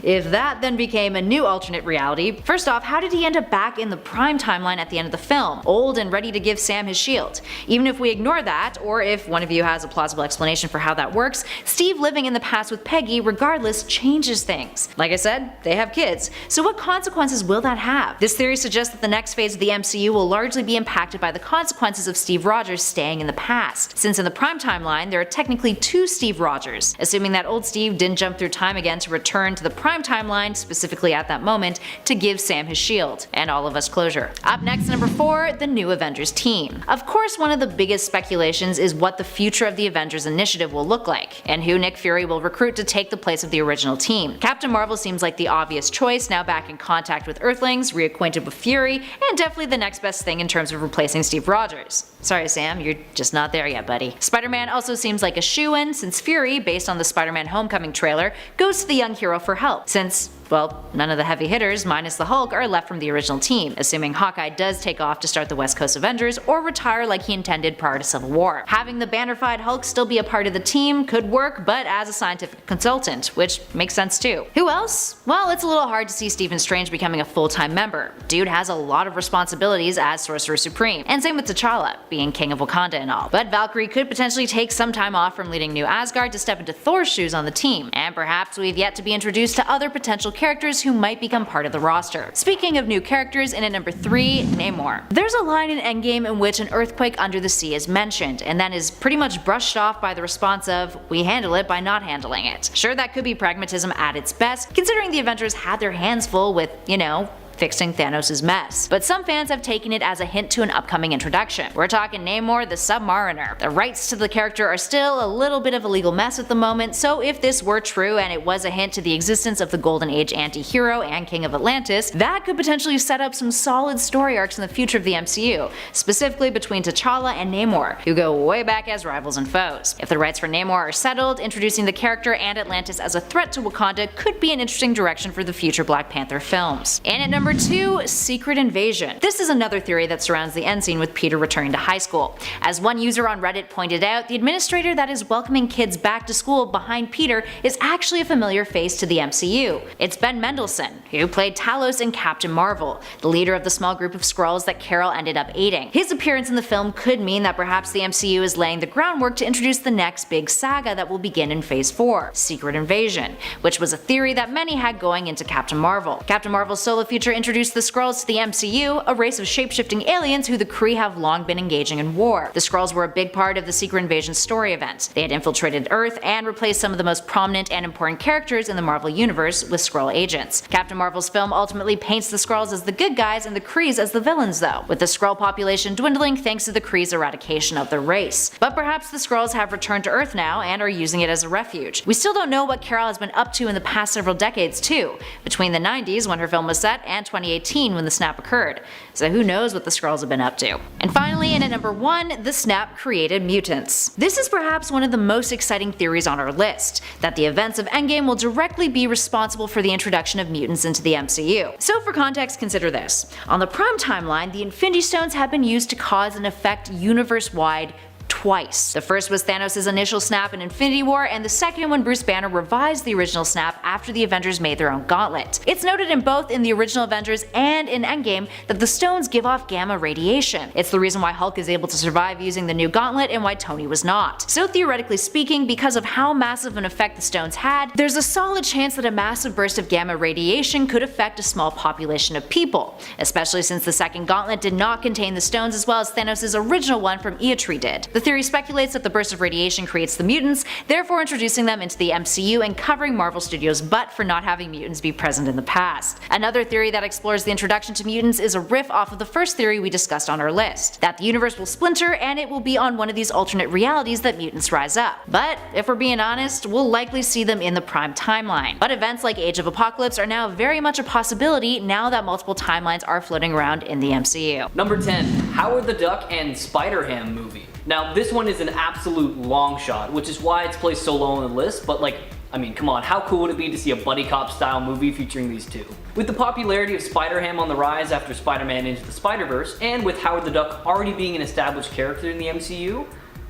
if that then became a new alternate reality, first off, how did he end up back in the Prime timeline at the end of the film, old and ready to give Sam his shield? Even if we ignore that, or if one of you has a plausible explanation for how that works, Steve living in the past with Peggy regardless changes things. Like I said, they have kids, so what consequences will that have? This theory suggests that the next phase of the MCU will largely be impacted by the consequences of Steve Rogers staying in the past, since in the prime timeline there are technically 2 Steve Rogers, assuming that old Steve didn't jump through time again to return to the prime timeline, specifically at that moment, to give Sam his shield, and all of us closure. Up next, number 4, the new Avengers team. Of course, one of the biggest speculations is what the future of the Avengers initiative will look like, and who Nick Fury will recruit to take the place of the original team. Captain Marvel seems like the obvious choice, now back in contact with Earthlings, reacquainted with Fury, and definitely the next best thing in terms of replacing Steve Rogers. Sorry Sam, you're just not there yet, buddy. Spider-Man also seems like a shoo-in, since Fury, based on the Spider-Man Homecoming trailer, goes to the young hero for help, since, well, none of the heavy hitters, minus the Hulk, are left from the original team, assuming Hawkeye does take off to start the West Coast Avengers or retire like he intended prior to Civil War. Having the banner-fied Hulk still be a part of the team could work, but as a scientific consultant, which makes sense too. Who else? Well, it's a little hard to see Stephen Strange becoming a full-time member. Dude has a lot of responsibilities as Sorcerer Supreme, and same with T'Challa, being King of Wakanda and all. But Valkyrie could potentially take some time off from leading New Asgard to step into Thor's shoes on the team, and perhaps we've yet to be introduced to other potential characters who might become part of the roster. Speaking of new characters, in at number 3, Namor. There's a line in Endgame in which an earthquake under the sea is mentioned, and then is pretty much brushed off by the response of, "We handle it by not handling it." Sure, that could be pragmatism at its best, considering the Avengers had their hands full with, fixing Thanos' mess. But some fans have taken it as a hint to an upcoming introduction. We're talking Namor the Submariner. The rights to the character are still a little bit of a legal mess at the moment, so if this were true and it was a hint to the existence of the Golden Age anti-hero and King of Atlantis, that could potentially set up some solid story arcs in the future of the MCU, specifically between T'Challa and Namor, who go way back as rivals and foes. If the rights for Namor are settled, introducing the character and Atlantis as a threat to Wakanda could be an interesting direction for the future Black Panther films. And at number 2, Secret Invasion. This is another theory that surrounds the end scene with Peter returning to high school. As one user on Reddit pointed out, the administrator that is welcoming kids back to school behind Peter is actually a familiar face to the MCU. It's Ben Mendelsohn, who played Talos in Captain Marvel, the leader of the small group of Skrulls that Carol ended up aiding. His appearance in the film could mean that perhaps the MCU is laying the groundwork to introduce the next big saga that will begin in Phase 4, Secret Invasion, which was a theory that many had going into Captain Marvel. Captain Marvel's solo feature introduced the Skrulls to the MCU, a race of shape-shifting aliens who the Kree have long been engaging in war. The Skrulls were a big part of the Secret Invasion story event. They had infiltrated Earth and replaced some of the most prominent and important characters in the Marvel Universe with Skrull agents. Captain Marvel's film ultimately paints the Skrulls as the good guys and the Krees as the villains though, with the Skrull population dwindling thanks to the Krees' eradication of their race. But perhaps the Skrulls have returned to Earth now and are using it as a refuge. We still don't know what Carol has been up to in the past several decades too, between the 90s when her film was set and 2018 when the snap occurred, so who knows what the Skrulls have been up to. And finally, in at number 1, the snap created mutants. This is perhaps one of the most exciting theories on our list, that the events of Endgame will directly be responsible for the introduction of mutants into the MCU. So for context, consider this. On the Prime timeline, the Infinity Stones have been used to cause and affect universe-wide twice. The first was Thanos' initial snap in Infinity War, and the second when Bruce Banner revised the original snap after the Avengers made their own gauntlet. It's noted in both in the original Avengers and in Endgame that the stones give off gamma radiation. It's the reason why Hulk is able to survive using the new gauntlet and why Tony was not. So theoretically speaking, because of how massive an effect the stones had, there's a solid chance that a massive burst of gamma radiation could affect a small population of people, especially since the second gauntlet did not contain the stones as well as Thanos' original one from Eotri did. The theory speculates that the burst of radiation creates the mutants, therefore introducing them into the MCU and covering Marvel Studios' butt for not having mutants be present in the past. Another theory that explores the introduction to mutants is a riff off of the first theory we discussed on our list, that the universe will splinter and it will be on one of these alternate realities that mutants rise up. But if we're being honest, we'll likely see them in the Prime timeline. But events like Age of Apocalypse are now very much a possibility now that multiple timelines are floating around in the MCU.
Number 10, Howard the Duck and Spider-Ham movie. Now this one is an absolute long shot, which is why it's placed so low on the list, but I mean, come on, how cool would it be to see a buddy cop style movie featuring these two? With the popularity of Spider-Ham on the rise after Spider-Man Into the Spider-Verse, and with Howard the Duck already being an established character in the MCU,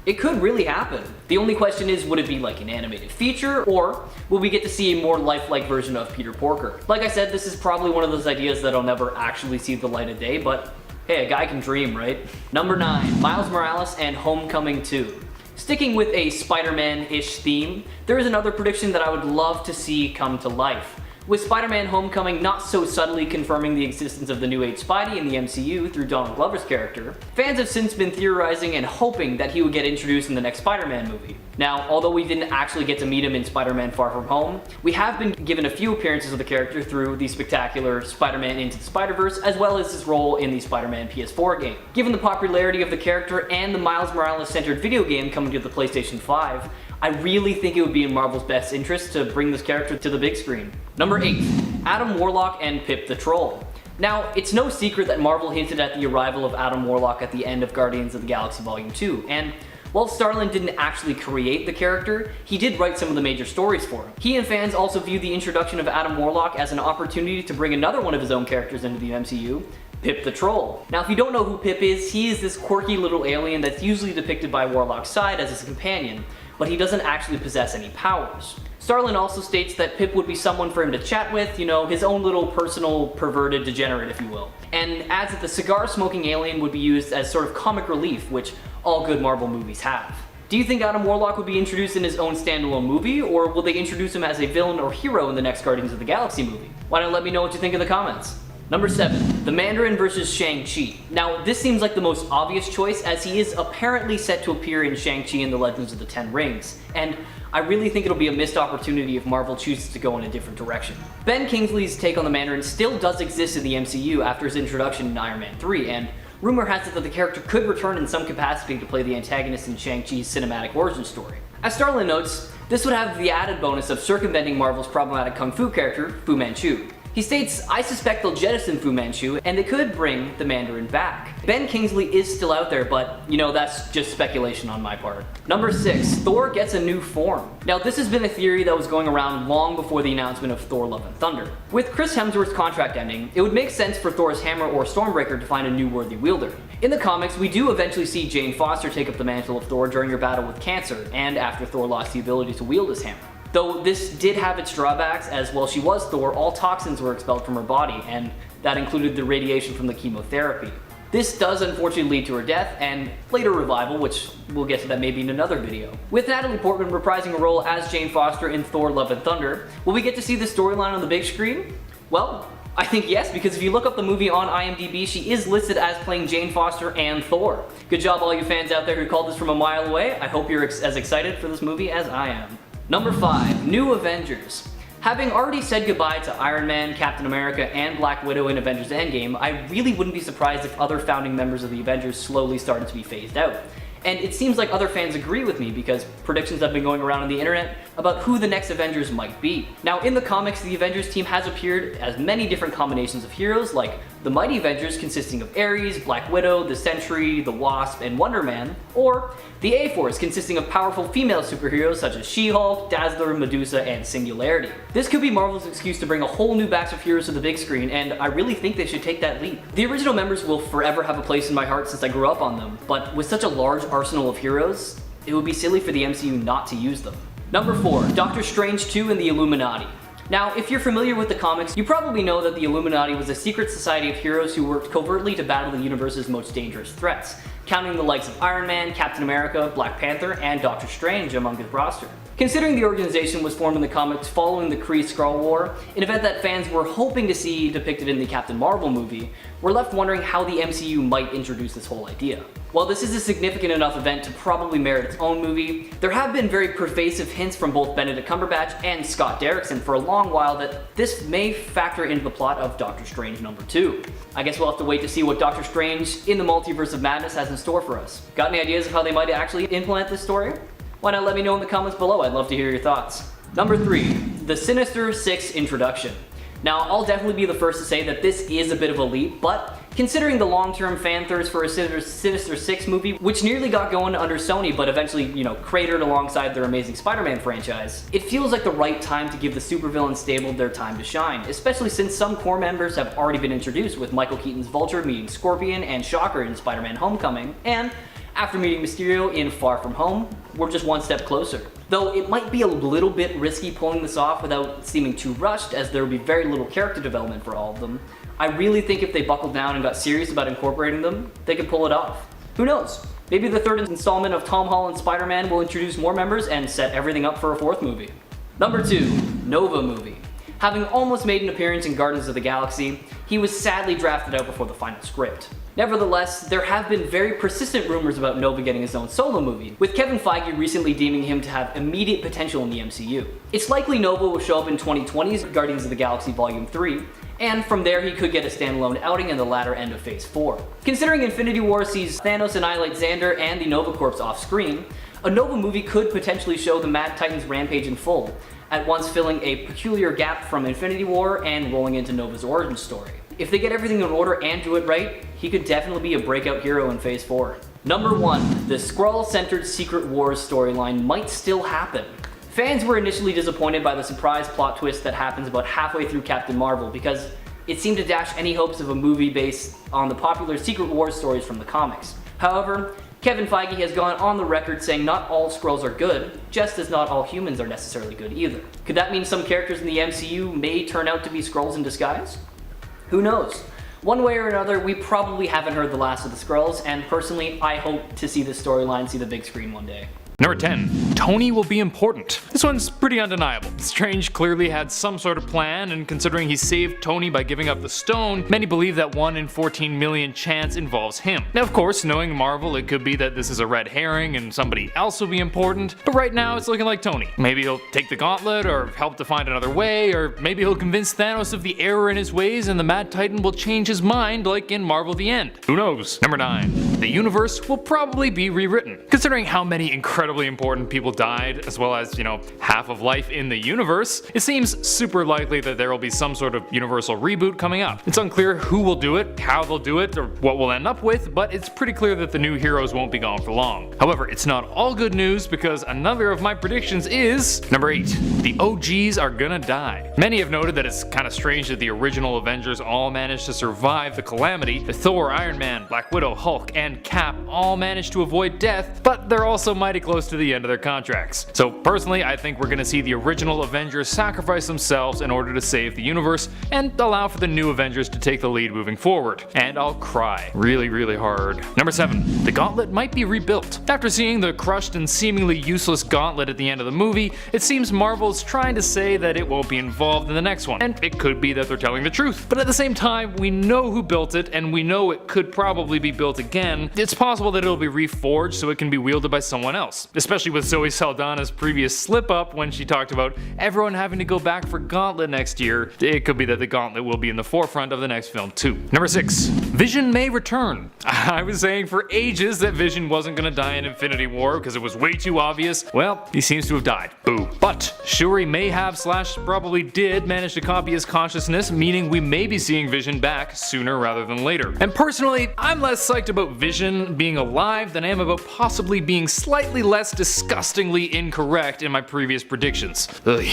it could really happen. The only question is, would it be like an animated feature, or will we get to see a more lifelike version of Peter Porker? Like I said, this is probably one of those ideas that'll never actually see the light of day, but Hey, a guy can dream, right? Number 9, Miles Morales and Homecoming 2. Sticking with a Spider-Man-ish theme, there is another prediction that I would love to see come to life. With Spider-Man Homecoming not so subtly confirming the existence of the new age Spidey in the MCU through Donald Glover's character, fans have since been theorizing and hoping that he would get introduced in the next Spider-Man movie. Now, although we didn't actually get to meet him in Spider-Man Far From Home, we have been given a few appearances of the character through the spectacular Spider-Man Into the Spider-Verse, as well as his role in the Spider-Man PS4 game. Given the popularity of the character and the Miles Morales-centered video game coming to the PlayStation 5, I really think it would be in Marvel's best interest to bring this character to the big screen. Number 8, Adam Warlock and Pip the Troll. Now, it's no secret that Marvel hinted at the arrival of Adam Warlock at the end of Guardians of the Galaxy Volume 2, and while Starlin didn't actually create the character, he did write some of the major stories for him. He and fans also view the introduction of Adam Warlock as an opportunity to bring another one of his own characters into the MCU, Pip the Troll. Now, if you don't know who Pip is, he is this quirky little alien that's usually depicted by Warlock's side as his companion, but he doesn't actually possess any powers. Starlin also states that Pip would be someone for him to chat with, you know, his own little personal perverted degenerate, if you will. And adds that the cigar-smoking alien would be used as sort of comic relief, which all good Marvel movies have. Do you think Adam Warlock would be introduced in his own standalone movie, or will they introduce him as a villain or hero in the next Guardians of the Galaxy movie? Why don't let me know what you think in the comments? Number 7, the Mandarin versus Shang Chi. Now, this seems like the most obvious choice, as he is apparently set to appear in Shang Chi and the Legends of the Ten Rings, and I really think it'll be a missed opportunity if Marvel chooses to go in a different direction. Ben Kingsley's take on the Mandarin still does exist in the MCU after his introduction in Iron Man 3, and rumor has it that the character could return in some capacity to play the antagonist in Shang-Chi's cinematic origin story. As Starlin notes, this would have the added bonus of circumventing Marvel's problematic kung fu character, Fu Manchu. He states, I suspect they'll jettison Fu Manchu, and they could bring the Mandarin back. Ben Kingsley is still out there, but, you know, that's just speculation on my part. Number 6, Thor gets a new form. Now, this has been a theory that was going around long before the announcement of Thor Love and Thunder. With Chris Hemsworth's contract ending, it would make sense for Thor's hammer or Stormbreaker to find a new worthy wielder. In the comics, we do eventually see Jane Foster take up the mantle of Thor during her battle with cancer, and after Thor lost the ability to wield his hammer. Though this did have its drawbacks, as while she was Thor, all toxins were expelled from her body, and that included the radiation from the chemotherapy. This does unfortunately lead to her death, and later revival, which we'll get to that maybe in another video. With Natalie Portman reprising a role as Jane Foster in Thor Love and Thunder, will we get to see the storyline on the big screen? Well, I think yes, because if you look up the movie on IMDb, she is listed as playing Jane Foster and Thor. Good job all you fans out there who called this from a mile away. I hope you're as excited for this movie as I am. Number 5, New Avengers. Having already said goodbye to Iron Man, Captain America, and Black Widow in Avengers Endgame, I really wouldn't be surprised if other founding members of the Avengers slowly started to be phased out. And it seems like other fans agree with me because predictions have been going around on the internet about who the next Avengers might be. Now, in the comics, the Avengers team has appeared as many different combinations of heroes, like the Mighty Avengers consisting of Ares, Black Widow, the Sentry, the Wasp, and Wonder Man, or the A-Force consisting of powerful female superheroes such as She-Hulk, Dazzler, Medusa, and Singularity. This could be Marvel's excuse to bring a whole new batch of heroes to the big screen, and I really think they should take that leap. The original members will forever have a place in my heart since I grew up on them, but with such a large arsenal of heroes, it would be silly for the MCU not to use them. Number 4, Doctor Strange 2 and the Illuminati. Now, if you're familiar with the comics, you probably know that the Illuminati was a secret society of heroes who worked covertly to battle the universe's most dangerous threats, counting the likes of Iron Man, Captain America, Black Panther, and Doctor Strange among his roster. Considering the organization was formed in the comics following the Kree-Skrull War, an event that fans were hoping to see depicted in the Captain Marvel movie, we're left wondering how the MCU might introduce this whole idea. While this is a significant enough event to probably merit its own movie, there have been very pervasive hints from both Benedict Cumberbatch and Scott Derrickson for a long while that this may factor into the plot of Doctor Strange number 2. I guess we'll have to wait to see what Doctor Strange in the Multiverse of Madness has in store for us. Got any ideas of how they might actually implement this story? Why not let me know in the comments below, I'd love to hear your thoughts. Number 3, the Sinister Six introduction. Now, I'll definitely be the first to say that this is a bit of a leap, but considering the long-term fan thirst for a Sinister Six movie, which nearly got going under Sony but eventually, cratered alongside their Amazing Spider-Man franchise, it feels like the right time to give the supervillain stable their time to shine, especially since some core members have already been introduced, with Michael Keaton's Vulture meeting Scorpion and Shocker in Spider-Man Homecoming, and after meeting Mysterio in Far From Home, we're just one step closer. Though it might be a little bit risky pulling this off without seeming too rushed, as there will be very little character development for all of them, I really think if they buckled down and got serious about incorporating them, they could pull it off. Who knows? Maybe the third installment of Tom Holland's Spider-Man will introduce more members and set everything up for a fourth movie. Number 2, Nova movie. Having almost made an appearance in Guardians of the Galaxy, he was sadly drafted out before the final script. Nevertheless, there have been very persistent rumors about Nova getting his own solo movie, with Kevin Feige recently deeming him to have immediate potential in the MCU. It's likely Nova will show up in 2020's Guardians of the Galaxy Volume 3, and from there he could get a standalone outing in the latter end of Phase 4. Considering Infinity War sees Thanos annihilate Xander and the Nova Corps off screen, a Nova movie could potentially show the Mad Titans rampage in full, at once filling a peculiar gap from Infinity War and rolling into Nova's origin story. If they get everything in order and do it right, he could definitely be a breakout hero in Phase 4. Number 1, the Skrull-centered Secret Wars storyline might still happen. Fans were initially disappointed by the surprise plot twist that happens about halfway through Captain Marvel because it seemed to dash any hopes of a movie based on the popular Secret Wars stories from the comics. However, Kevin Feige has gone on the record saying not all Skrulls are good, just as not all humans are necessarily good either. Could that mean some characters in the MCU may turn out to be Skrulls in disguise? Who knows? One way or another, we probably haven't heard the last of the Skrulls, and personally, I hope to see this storyline see the big screen one day.
Number 10. Tony will be important. This one's pretty undeniable. Strange clearly had some sort of plan, and considering he saved Tony by giving up the stone, many believe that 1 in 14 million chance involves him. Now of course, knowing Marvel, it could be that this is a red herring and somebody else will be important, but right now it's looking like Tony. Maybe he'll take the gauntlet, or help to find another way, or maybe he'll convince Thanos of the error in his ways and the Mad Titan will change his mind like in Marvel The End. Who knows? Number 9. The universe will probably be rewritten. Considering how many incredibly important people died, as well as, half of life in the universe, it seems super likely that there will be some sort of universal reboot coming up. It's unclear who will do it, how they'll do it, or what we'll end up with, but it's pretty clear that the new heroes won't be gone for long. However, it's not all good news because another of my predictions is number 8. The OGs are gonna die. Many have noted that it's kind of strange that the original Avengers all managed to survive the calamity. Thor, Iron Man, Black Widow, Hulk, and Cap all managed to avoid death, but they're also mighty close to the end of their contracts. So personally, I think we're gonna see the original Avengers sacrifice themselves in order to save the universe and allow for the new Avengers to take the lead moving forward. And I'll cry really, really hard. Number 7. The Gauntlet might be rebuilt. After seeing the crushed and seemingly useless Gauntlet at the end of the movie, it seems Marvel's trying to say that it won't be involved in the next one, and it could be that they're telling the truth. But at the same time, we know who built it, and we know it could probably be built again. It's possible that it'll be reforged so it can be wielded by someone else, especially with Zoe Saldana's previous slip-up when she talked about everyone having to go back for Gauntlet next year. It could be that the Gauntlet will be in the forefront of the next film too. Number 6. Vision may return. I was saying for ages that Vision wasn't gonna die in Infinity War because it was way too obvious. Well, he seems to have died. Boo. But Shuri may have / probably did manage to copy his consciousness, meaning we may be seeing Vision back sooner rather than later. And personally, I'm less psyched about Vision being alive than I am about possibly being slightly less disgustingly incorrect in my previous predictions. Ugh.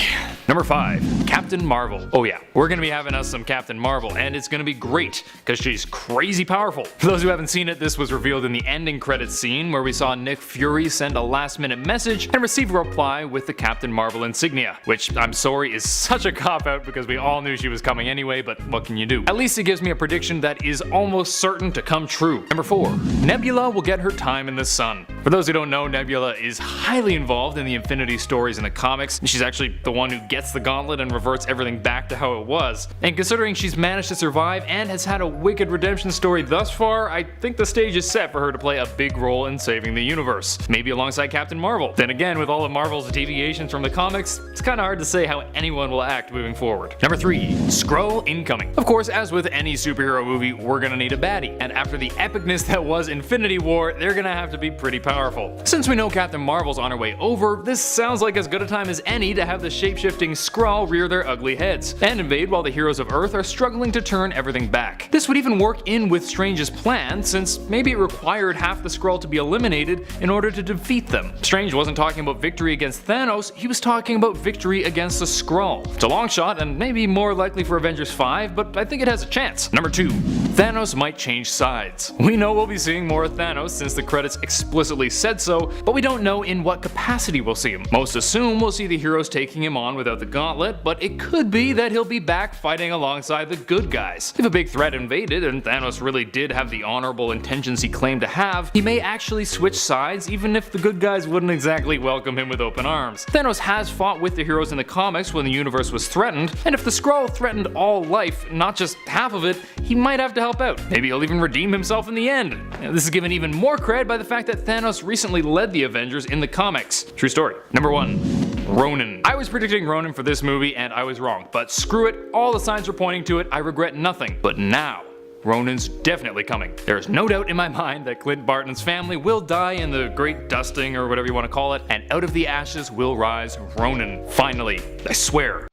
Number 5. Captain Marvel. Oh yeah, we're gonna be having us some Captain Marvel, and it's gonna be great, because she's crazy powerful. For those who haven't seen it, this was revealed in the ending credits scene where we saw Nick Fury send a last-minute message and receive a reply with the Captain Marvel insignia, which I'm sorry is such a cop-out because we all knew she was coming anyway, but what can you do? At least it gives me a prediction that is almost certain to come true. Number 4. Nebula will get her time in the sun. For those who don't know, Nebula is highly involved in the Infinity stories in the comics, and she's actually the one who gets the gauntlet and reverts everything back to how it was. And considering she's managed to survive and has had a wicked redemption story thus far, I think the stage is set for her to play a big role in saving the universe, maybe alongside Captain Marvel. Then again, with all of Marvel's deviations from the comics, it's kinda hard to say how anyone will act moving forward. Number 3. Skrull incoming. Of course, as with any superhero movie, we're gonna need a baddie, and after the epicness that was Infinity War, they're gonna have to be pretty powerful. Since we know Captain Marvel's on her way over, this sounds like as good a time as any to have the shape-shifting Skrull rear their ugly heads and invade while the heroes of Earth are struggling to turn everything back. This would even work in with Strange's plan, since maybe it required half the Skrull to be eliminated in order to defeat them. Strange wasn't talking about victory against Thanos, he was talking about victory against the Skrull. It's a long shot and maybe more likely for Avengers 5, but I think it has a chance. Number 2. Thanos might change sides. We know we'll be seeing more of Thanos since the credits explicitly said so, but we don't know in what capacity we'll see him. Most assume we'll see the heroes taking him on without the gauntlet, but it could be that he'll be back fighting alongside the good guys. If a big threat invaded and Thanos really did have the honorable intentions he claimed to have, he may actually switch sides even if the good guys wouldn't exactly welcome him with open arms. Thanos has fought with the heroes in the comics when the universe was threatened, and if the Skrull threatened all life, not just half of it, he might have to help out. Maybe he'll even redeem himself in the end. This is given even more cred by the fact that Thanos recently led the Avengers in the comics. True story. Number 1. Ronan. I was predicting Ronan for this movie and I was wrong, but screw it, all the signs were pointing to it, I regret nothing. But now, Ronan's definitely coming. There's no doubt in my mind that Clint Barton's family will die in the great dusting or whatever you want to call it, and out of the ashes will rise Ronan. Finally, I swear.